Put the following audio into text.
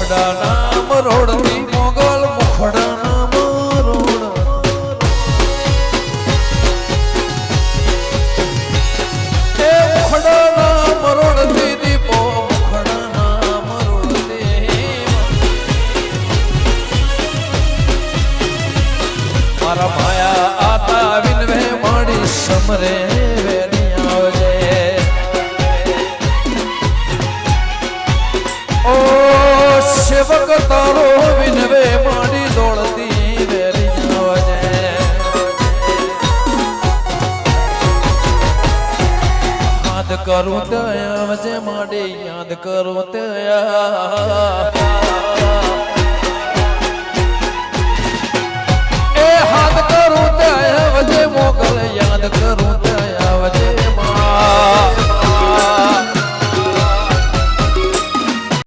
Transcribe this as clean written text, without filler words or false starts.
મુખડા નામ રોડની મોગલ મુખડા નામ રોડ એ મુખડા નામ રોડથી દીપો મુખડા નામ રોડથી મારા માયા આતા વિનવે માડી સમરે વેરી આવજે ઓ સેવક તારો વિનવે માડી દોડતી વેરી આવજે યાદ કરું તો આવજે માડી યાદ કરું તો